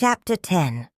Chapter 10.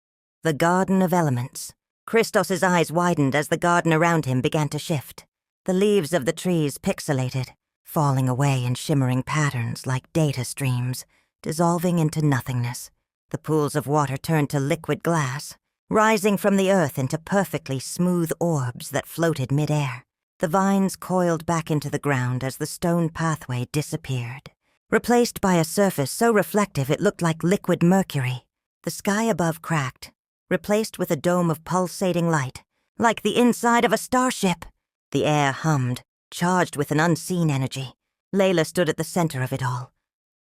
The Garden of Elements. Krystos's eyes widened as the garden around him began to shift. The leaves of the trees pixelated, falling away in shimmering patterns like data streams, dissolving into nothingness. The pools of water turned to liquid glass, rising from the earth into perfectly smooth orbs that floated mid-air. The vines coiled back into the ground as the stone pathway disappeared, replaced by a surface so reflective it looked like liquid mercury. The sky above cracked, replaced with a dome of pulsating light, like the inside of a starship. The air hummed, charged with an unseen energy. Layla stood at the center of it all,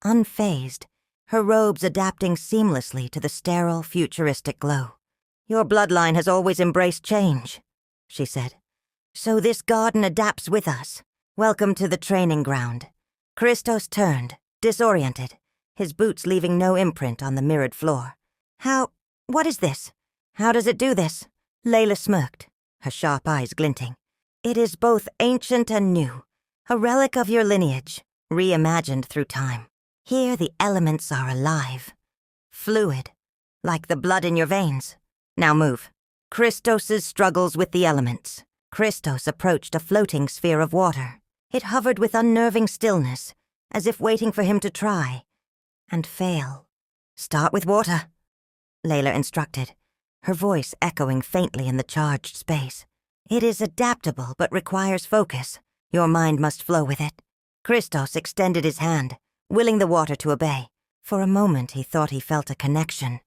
unfazed, her robes adapting seamlessly to the sterile, futuristic glow. "Your bloodline has always embraced change," she said. "So this garden adapts with us. Welcome to the training ground." Krystos turned, disoriented, his boots leaving no imprint on the mirrored floor. What is this? How does it do this?" Layla smirked, her sharp eyes glinting. "It is both ancient and new, a relic of your lineage, reimagined through time. Here the elements are alive, fluid, like the blood in your veins. Now move." Krystos's struggles with the elements. Krystos approached a floating sphere of water. It hovered with unnerving stillness, as if waiting for him to try and fail. "Start with water," Layla instructed, her voice echoing faintly in the charged space. "It is adaptable but requires focus. Your mind must flow with it." Krystos extended his hand, willing the water to obey. For a moment he thought he felt a connection.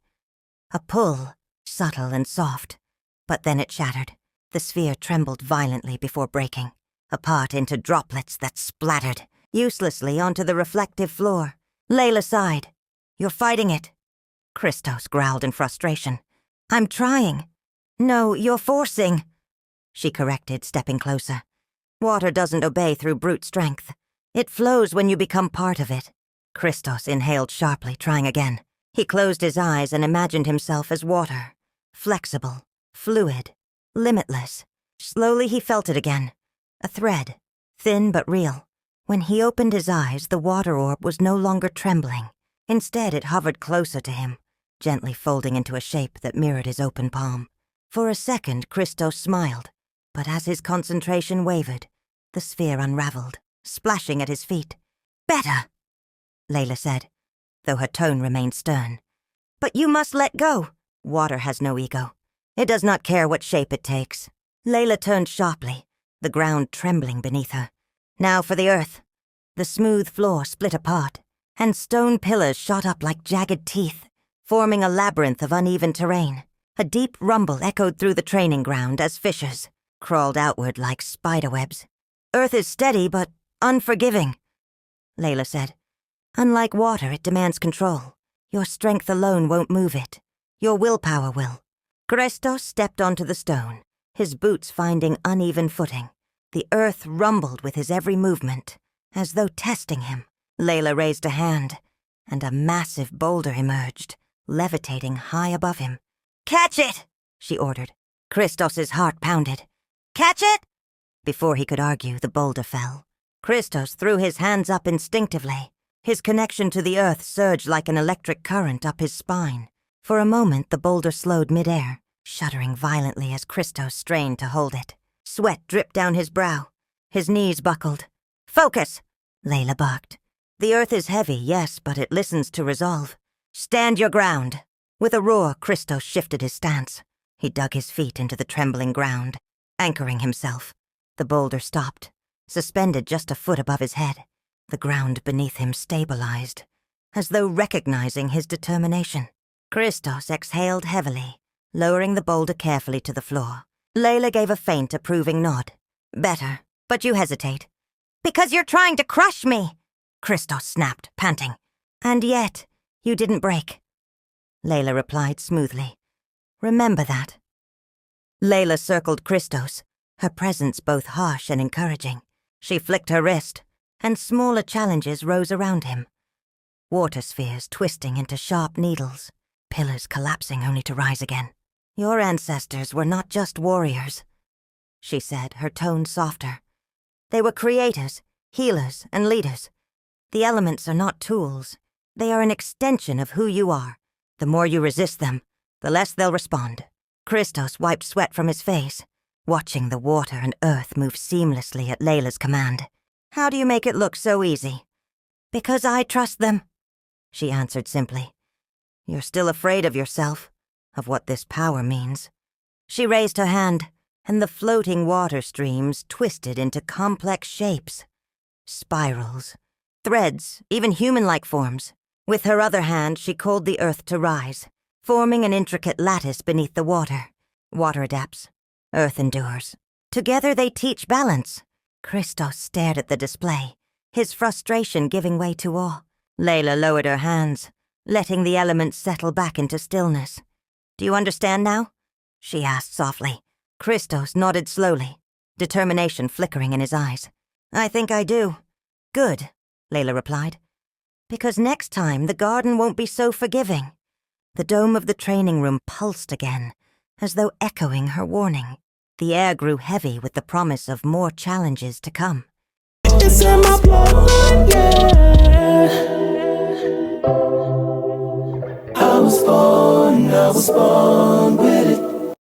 A pull, subtle and soft. But then it shattered. The sphere trembled violently before breaking, apart into droplets that splattered uselessly onto the reflective floor. Layla sighed. "You're fighting it." Krystos growled in frustration. "I'm trying." "No, you're forcing," she corrected, stepping closer. "Water doesn't obey through brute strength. It flows when you become part of it." Krystos inhaled sharply, trying again. He closed his eyes and imagined himself as water, flexible, fluid, limitless. Slowly he felt it again, a thread, thin but real. When he opened his eyes, the water orb was no longer trembling. Instead, it hovered closer to him, gently folding into a shape that mirrored his open palm. For a second, Krystos smiled, but as his concentration wavered, the sphere unraveled, splashing at his feet. "Better," Layla said, though her tone remained stern. "But you must let go." "Water has no ego. It does not care what shape it takes." Layla turned sharply, the ground trembling beneath her. "Now for the earth." The smooth floor split apart, and stone pillars shot up like jagged teeth, forming a labyrinth of uneven terrain. A deep rumble echoed through the training ground as fissures crawled outward like spiderwebs. "Earth is steady but unforgiving," Layla said. "Unlike water, it demands control. Your strength alone won't move it. Your willpower will." Krystos stepped onto the stone, his boots finding uneven footing. The earth rumbled with his every movement, as though testing him. Layla raised a hand, and a massive boulder emerged, levitating high above him. "Catch it!" she ordered. Krystos's heart pounded. "Catch it!" Before he could argue, the boulder fell. Krystos threw his hands up instinctively. His connection to the earth surged like an electric current up his spine. For a moment, the boulder slowed midair, shuddering violently as Krystos strained to hold it. Sweat dripped down his brow. His knees buckled. "Focus!" Layla barked. "The earth is heavy, yes, but it listens to resolve. Stand your ground." With a roar, Krystos shifted his stance. He dug his feet into the trembling ground, anchoring himself. The boulder stopped, suspended just a foot above his head. The ground beneath him stabilized, as though recognizing his determination. Krystos exhaled heavily, lowering the boulder carefully to the floor. Layla gave a faint, approving nod. "Better, but you hesitate." "Because you're trying to crush me," Krystos snapped, panting. "And yet, you didn't break," Layla replied smoothly. "Remember that." Layla circled Krystos, her presence both harsh and encouraging. She flicked her wrist, and smaller challenges rose around him. Water spheres twisting into sharp needles, pillars collapsing only to rise again. "Your ancestors were not just warriors," she said, her tone softer. "They were creators, healers, and leaders. The elements are not tools. They are an extension of who you are, The more you resist them, the less they'll respond. Krystos wiped sweat from his face, watching the water and earth move seamlessly at Layla's command. How do you make it look so easy? Because I trust them, she answered simply. You're still afraid of yourself, of what this power means. She raised her hand, and the floating water streams twisted into complex shapes. Spirals, threads, even human-like forms. With her other hand, she called the earth to rise, forming an intricate lattice beneath the water. Water adapts, earth endures. Together they teach balance. Krystos stared at the display, his frustration giving way to awe. Layla lowered her hands, letting the elements settle back into stillness. Do you understand now? She asked softly. Krystos nodded slowly, determination flickering in his eyes. I think I do. Good, Layla replied. Because next time the garden won't be so forgiving. The dome of the training room pulsed again, as though echoing her warning. The air grew heavy with the promise of more challenges to come. It's in my bloodline, yeah.